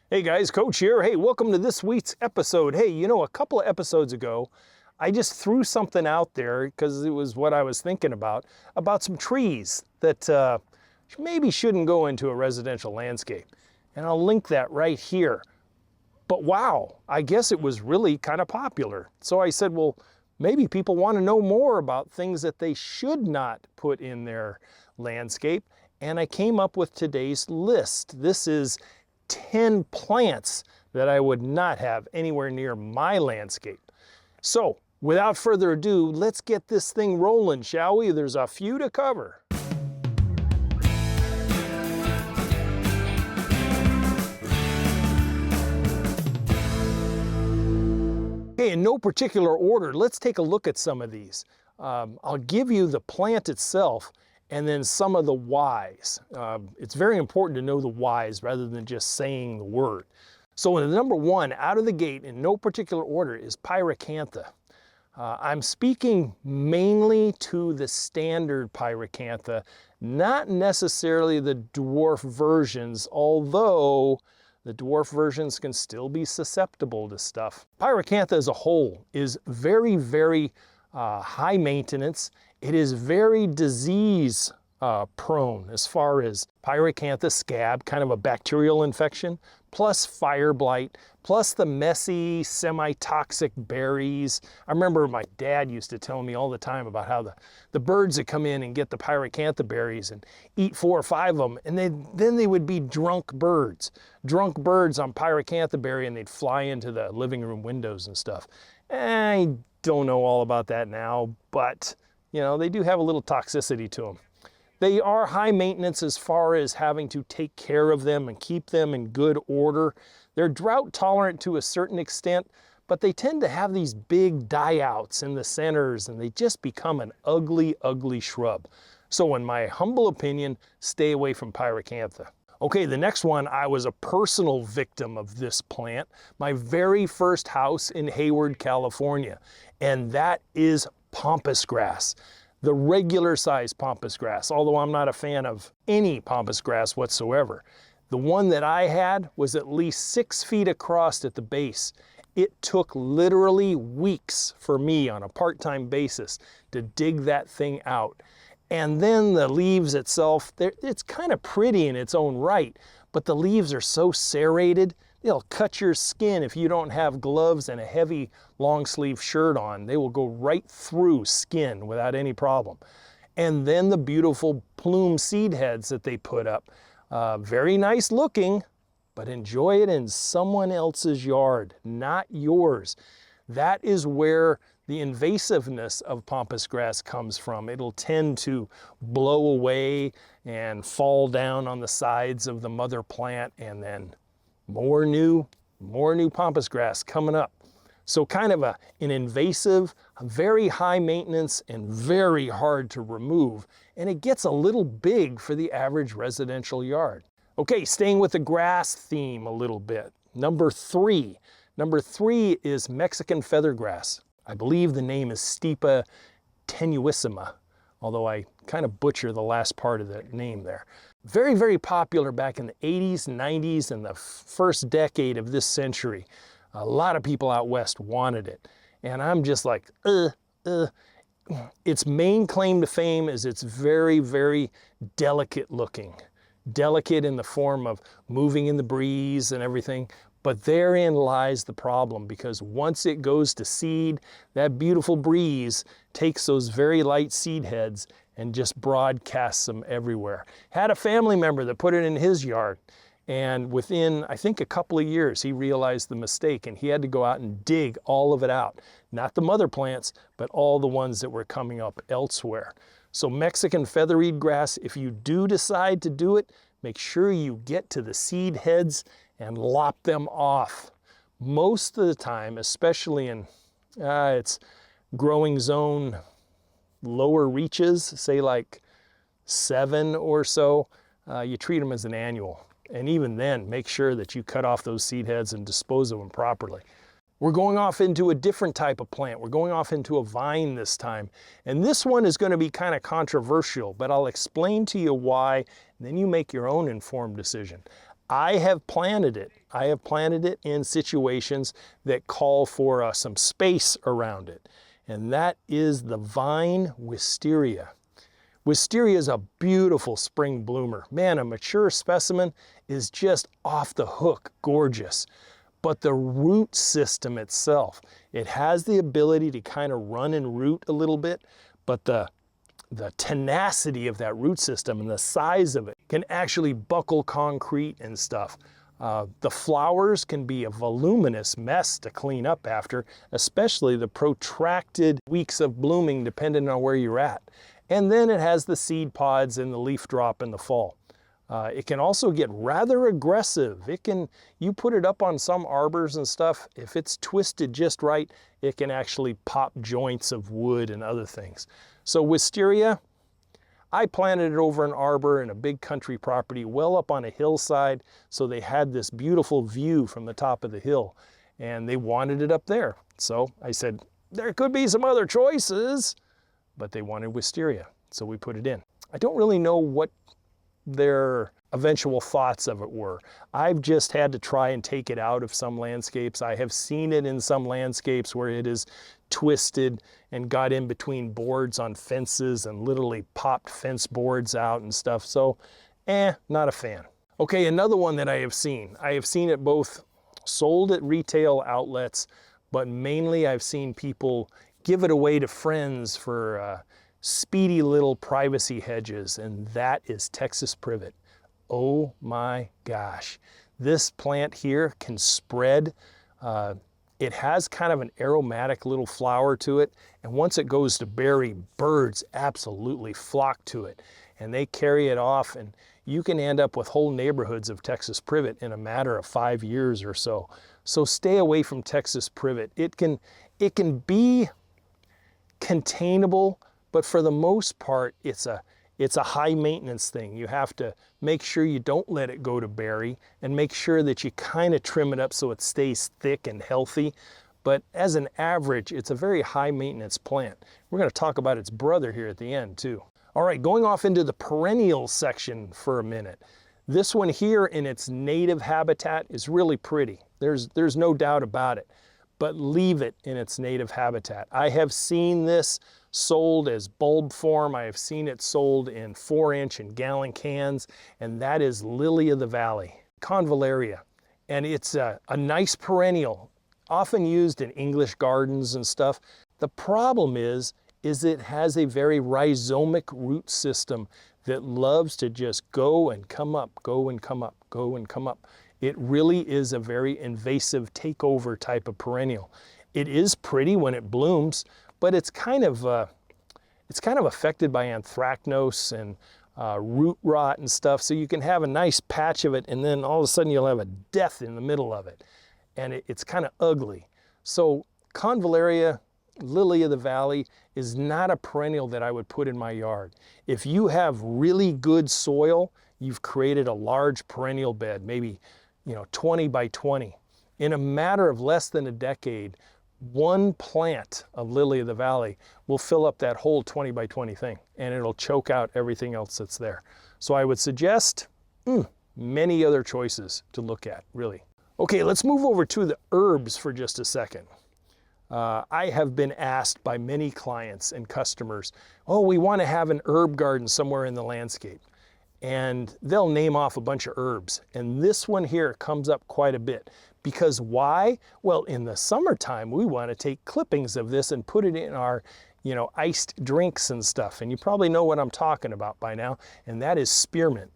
Hey guys, Coach here. Hey, welcome to this week's episode. Hey, you know, a couple of episodes ago, I just threw something out there because it was what I was thinking about some trees that maybe shouldn't go into a residential landscape. And I'll link that right here. But wow, I guess it was really kind of popular. So I said, well, maybe people want to know more about things that they should not put in their landscape. And I came up with today's list. This is 10 plants that I would not have anywhere near my landscape. So without further ado, let's get this thing rolling, shall we? There's a few to cover. Okay, in no particular order, let's take a look at some of these. I'll give you the plant itself and then some of the whys. It's very important to know the whys rather than just saying the word. So the number one out of the gate in no particular order is Pyracantha. I'm speaking mainly to the standard Pyracantha, not necessarily the dwarf versions, although the dwarf versions can still be susceptible to stuff. Pyracantha as a whole is very, very high maintenance. It is very disease prone as far as Pyracantha scab, kind of a bacterial infection, plus fire blight, plus the messy, semi-toxic berries. I remember my dad used to tell me all the time about how the birds would come in and get the Pyracantha berries and eat 4 or 5 of them, and then they would be drunk birds on Pyracantha berry, and they'd fly into the living room windows and stuff. I don't know all about that now, but you know, they do have a little toxicity to them. They are high maintenance as far as having to take care of them and keep them in good order. They're drought tolerant to a certain extent, but they tend to have these big die-outs in the centers, and they just become an ugly, ugly shrub. So in my humble opinion, stay away from Pyracantha. Okay, the next one, I was a personal victim of this plant. My very first house in Hayward, California, and that is Pampas grass. The regular size Pampas grass, although I'm not a fan of any Pampas grass whatsoever. The one that I had was at least 6 feet across at the base. It took literally weeks for me on a part-time basis to dig that thing out. And then the leaves itself, it's kind of pretty in its own right, but the leaves are so serrated, they'll cut your skin if you don't have gloves and a heavy long sleeve shirt on. They will go right through skin without any problem. And then the beautiful plume seed heads that they put up. Very nice looking, but enjoy it in someone else's yard, not yours. That is where the invasiveness of Pampas grass comes from. It'll tend to blow away and fall down on the sides of the mother plant, and then more new Pampas grass coming up. So kind of an invasive, very high maintenance, and very hard to remove. And it gets a little big for the average residential yard. Okay, staying with the grass theme a little bit. Number three is Mexican feathergrass. I believe the name is Stipa tenuissima, although I kind of butcher the last part of the name there. Very, very popular back in the 80s, 90s, and the first decade of this century. A lot of people out west wanted it. And I'm just like, Its main claim to fame is it's very, very delicate looking. Delicate in the form of moving in the breeze and everything. But therein lies the problem, because once it goes to seed, that beautiful breeze takes those very light seed heads and just broadcasts them everywhere. Had a family member that put it in his yard, and within, I think, a couple of years, he realized the mistake, and he had to go out and dig all of it out. Not the mother plants, but all the ones that were coming up elsewhere. So Mexican featherweed grass, if you do decide to do it, make sure you get to the seed heads and lop them off. Most of the time, especially in its growing zone lower reaches, say like 7 or so, you treat them as an annual. And even then, make sure that you cut off those seed heads and dispose of them properly. We're going off into a different type of plant. We're going off into a vine this time. And this one is going to be kind of controversial, but I'll explain to you why, and then you make your own informed decision. I have planted it. I have planted it in situations that call for some space around it. And that is the vine Wisteria. Wisteria is a beautiful spring bloomer. Man, a mature specimen is just off the hook gorgeous. But the root system itself, it has the ability to kind of run and root a little bit, but the tenacity of that root system and the size of it can actually buckle concrete and stuff. The flowers can be a voluminous mess to clean up after, especially the protracted weeks of blooming depending on where you're at. And then it has the seed pods and the leaf drop in the fall. It can also get rather aggressive. You put it up on some arbors and stuff, if it's twisted just right, it can actually pop joints of wood and other things. So Wisteria, I planted it over an arbor in a big country property well up on a hillside, so they had this beautiful view from the top of the hill, and they wanted it up there. So I said, there could be some other choices, but they wanted Wisteria, so we put it in. I don't really know what their eventual thoughts of it were. I've just had to try and take it out of some landscapes. I have seen it in some landscapes where it is twisted and got in between boards on fences and literally popped fence boards out and stuff. So, not a fan. Okay, another one that I have seen. I have seen it both sold at retail outlets, but mainly I've seen people give it away to friends for speedy little privacy hedges, and that is Texas Privet. Oh my gosh. This plant here can spread. It has kind of an aromatic little flower to it, and once it goes to berry, birds absolutely flock to it, and they carry it off, and you can end up with whole neighborhoods of Texas Privet in a matter of 5 years or so. So stay away from Texas Privet. It can be containable, but for the most part, it's a high maintenance thing. You have to make sure you don't let it go to berry and make sure that you kind of trim it up so it stays thick and healthy. But as an average, it's a very high maintenance plant. We're going to talk about its brother here at the end too. All right, going off into the perennial section for a minute. This one here in its native habitat is really pretty. There's no doubt about it, but leave it in its native habitat. I have seen this sold as bulb form. I have seen it sold in 4-inch and gallon cans, and that is Lily of the Valley, Convallaria. And it's a nice perennial, often used in English gardens and stuff. The problem is it has a very rhizomic root system that loves to just go and come up, go and come up, go and come up. It really is a very invasive takeover type of perennial. It is pretty when it blooms, but it's kind of affected by anthracnose and root rot and stuff. So you can have a nice patch of it, and then all of a sudden you'll have a death in the middle of it, and it's kind of ugly. So Convallaria, Lily of the Valley, is not a perennial that I would put in my yard. If you have really good soil, you've created a large perennial bed, maybe 20 by 20. In a matter of less than a decade, one plant of Lily of the Valley will fill up that whole 20 by 20 thing, and it'll choke out everything else that's there. So I would suggest many other choices to look at, really. Okay, let's move over to the herbs for just a second. I have been asked by many clients and customers, oh, we want to have an herb garden somewhere in the landscape. And they'll name off a bunch of herbs. And this one here comes up quite a bit. Because why? Well, in the summertime, we want to take clippings of this and put it in our, iced drinks and stuff. And you probably know what I'm talking about by now, and that is spearmint.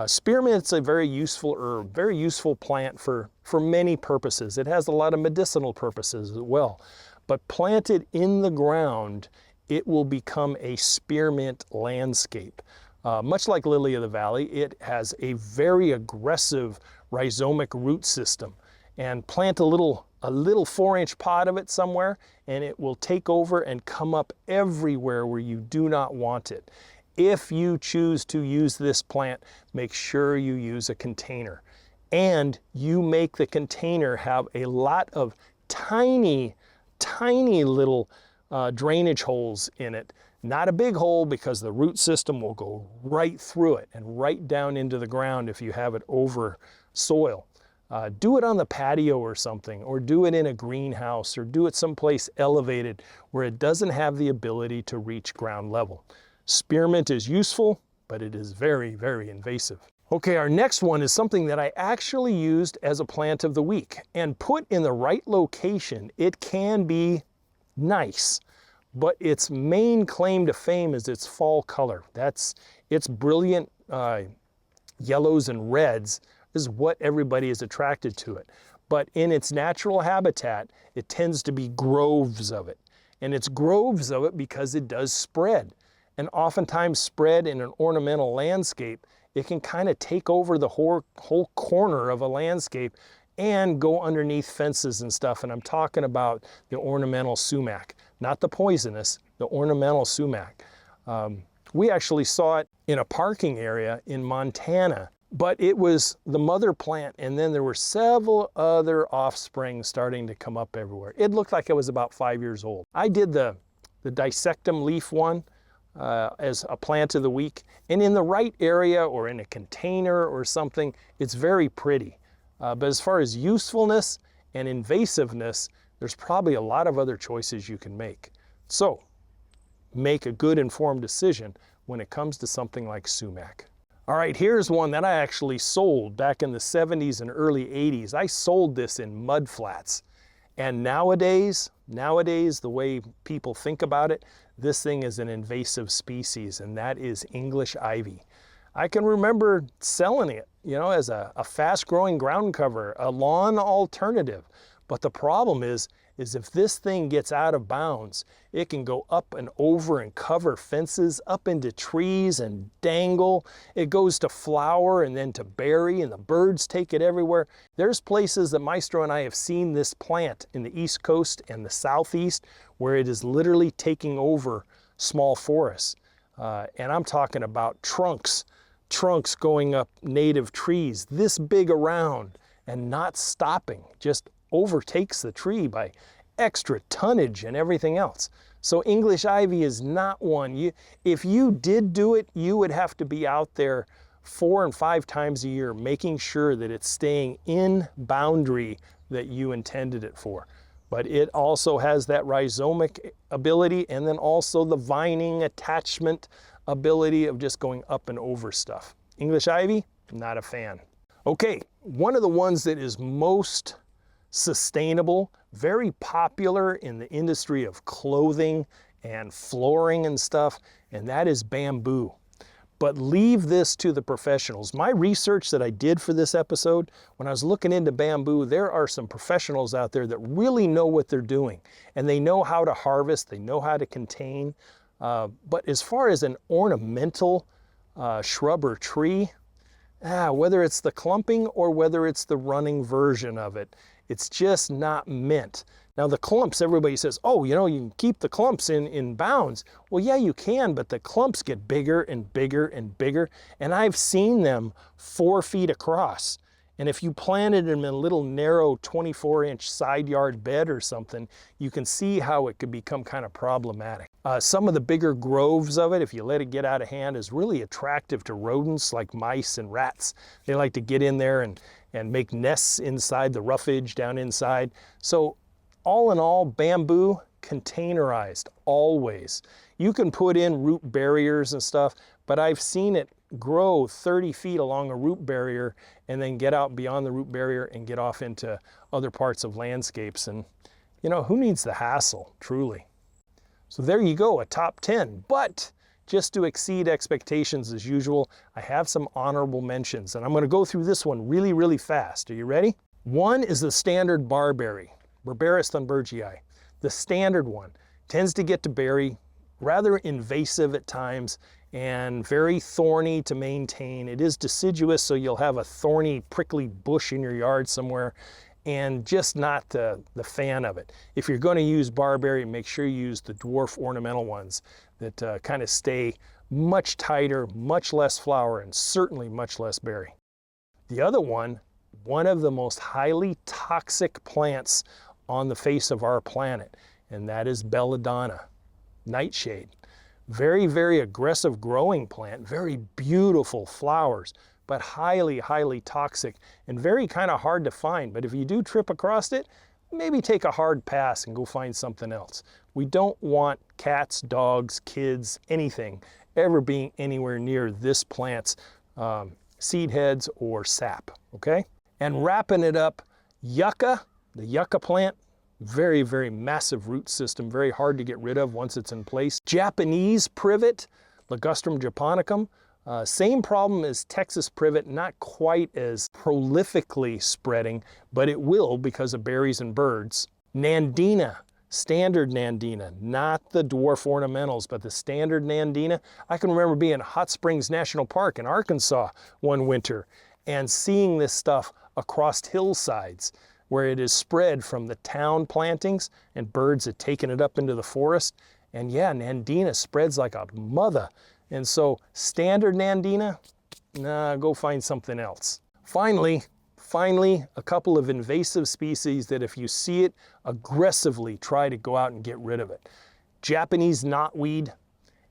Spearmint's a very useful herb, very useful plant for many purposes. It has a lot of medicinal purposes as well. But planted in the ground, it will become a spearmint landscape. Much like Lily of the Valley, it has a very aggressive rhizomic root system. And plant a little 4-inch pot of it somewhere, and it will take over and come up everywhere where you do not want it. If you choose to use this plant, make sure you use a container. And you make the container have a lot of tiny, tiny little drainage holes in it. Not a big hole, because the root system will go right through it and right down into the ground if you have it over soil. Do it on the patio or something, or do it in a greenhouse, or do it someplace elevated where it doesn't have the ability to reach ground level. Spearmint is useful, but it is very, very invasive. Okay, our next one is something that I actually used as a plant of the week, and put in the right location, it can be nice, but its main claim to fame is its fall color. That's its brilliant yellows and reds is what everybody is attracted to it. But in its natural habitat, it tends to be groves of it. And it's groves of it because it does spread. And oftentimes spread in an ornamental landscape, it can kind of take over the whole corner of a landscape and go underneath fences and stuff. And I'm talking about the ornamental sumac, not the poisonous, the ornamental sumac. We actually saw it in a parking area in Montana, but it was the mother plant, and then there were several other offspring starting to come up everywhere. It looked like it was about 5 years old. I did the dissectum leaf one as a plant of the week, and in the right area or in a container or something, it's very pretty. But as far as usefulness and invasiveness, there's probably a lot of other choices you can make. So make a good informed decision when it comes to something like sumac. All right, here's one that I actually sold back in the 70s and early 80s. I sold this in mud flats. And nowadays, the way people think about it, this thing is an invasive species, and that is English ivy. I can remember selling it, you know, as a fast-growing ground cover, a lawn alternative. But the problem is if this thing gets out of bounds, it can go up and over and cover fences, up into trees and dangle. It goes to flower and then to berry, and the birds take it everywhere. There's places that Maestro and I have seen this plant in the East Coast and the Southeast where it is literally taking over small forests. And I'm talking about trunks going up native trees this big around and not stopping, just overtakes the tree by extra tonnage and everything else. So English ivy is not one. If you did do it, you would have to be out there 4 and 5 times a year making sure that it's staying in boundary that you intended it for. But it also has that rhizomic ability, and then also the vining attachment ability of just going up and over stuff. English ivy, not a fan. Okay, one of the ones that is most sustainable, very popular in the industry of clothing and flooring and stuff, and that is bamboo. But leave this to the professionals. My research that I did for this episode, when I was looking into bamboo, there are some professionals out there that really know what they're doing, and they know how to harvest, they know how to contain. But as far as an ornamental shrub or tree, whether it's the clumping or whether it's the running version of it, it's just not meant. Now the clumps, everybody says, oh, you know, you can keep the clumps in bounds. Well, yeah, you can, but the clumps get bigger and bigger and bigger. And I've seen them 4 feet across. And if you planted them in a little narrow 24-inch side yard bed or something, you can see how it could become kind of problematic. Some of the bigger groves of it, if you let it get out of hand, is really attractive to rodents like mice and rats. They like to get in there and make nests inside the roughage down inside. So all in all, bamboo, containerized, always. You can put in root barriers and stuff, but I've seen it grow 30 feet along a root barrier and then get out beyond the root barrier and get off into other parts of landscapes. And, you know, who needs the hassle, truly? So there you go, a top 10. But just to exceed expectations as usual, I have some honorable mentions, and I'm going to go through this one really, really fast. Are you ready? One is the standard barberry, Berberis thunbergii. The standard one tends to get to berry, rather invasive at times, and very thorny to maintain. It is deciduous, so you'll have a thorny, prickly bush in your yard somewhere, and just not the fan of it. If you're going to use barberry, make sure you use the dwarf ornamental ones that kind of stay much tighter, much less flower, and certainly much less berry. The other one of the most highly toxic plants on the face of our planet, and that is belladonna, nightshade. Very, very aggressive growing plant, very beautiful flowers, but highly, highly toxic and very kind of hard to find. But if you do trip across it, maybe take a hard pass and go find something else. We don't want cats, dogs, kids, anything ever being anywhere near this plant's seed heads or sap, okay? And wrapping it up, yucca, the yucca plant, very, very massive root system, very hard to get rid of once it's in place. Japanese privet, Ligustrum japonicum, same problem as Texas privet, not quite as prolifically spreading, but it will because of berries and birds. Nandina, standard Nandina, not the dwarf ornamentals, but the standard Nandina. I can remember being at Hot Springs National Park in Arkansas one winter and seeing this stuff across hillsides where it is spread from the town plantings and birds had taken it up into the forest. And yeah, Nandina spreads like a mother. And so standard Nandina, nah, go find something else. Finally, a couple of invasive species that if you see it, aggressively try to go out and get rid of it. Japanese knotweed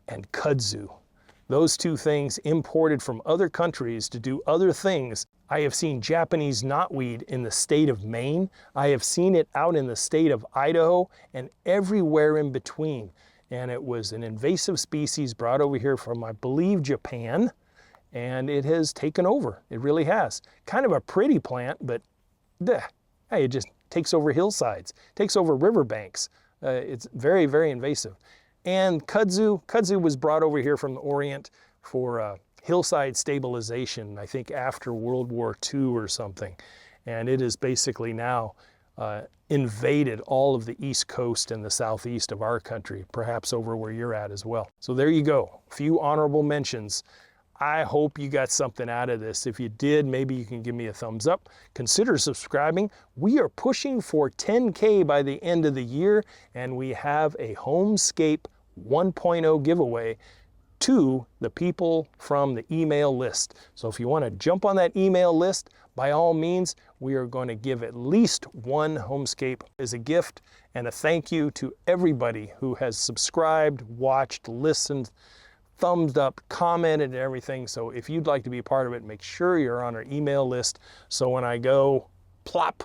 and kudzu. Those two things imported from other countries to do other things. I have seen Japanese knotweed in the state of Maine. I have seen it out in the state of Idaho and everywhere in between. And it was an invasive species brought over here from, I believe, Japan, and it has taken over. It really has. Kind of a pretty plant, but hey, it just takes over hillsides, takes over riverbanks. It's very, very invasive. And kudzu was brought over here from the Orient for hillside stabilization, I think after World War II or something. And it is basically now invaded all of the east coast and the southeast of our country, perhaps over where you're at as well. So there you go, a few honorable mentions. I hope you got something out of this. If you did, maybe you can give me a thumbs up. Consider subscribing. We are pushing for 10K by the end of the year, and we have a Homescape 1.0 giveaway to the people from the email list. So if you want to jump on that email list, by all means, we are going to give at least one Homescape as a gift and a thank you to everybody who has subscribed, watched, listened, thumbs up, commented, and everything. So if you'd like to be a part of it, make sure you're on our email list. So when I go plop,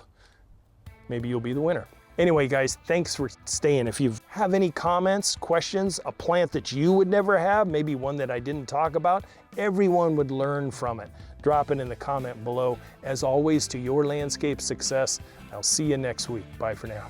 maybe you'll be the winner. Anyway, guys, thanks for staying. If you have any comments, questions, a plant that you would never have, maybe one that I didn't talk about, everyone would learn from it. Drop it in the comment below. As always, to your landscape success. I'll see you next week. Bye for now.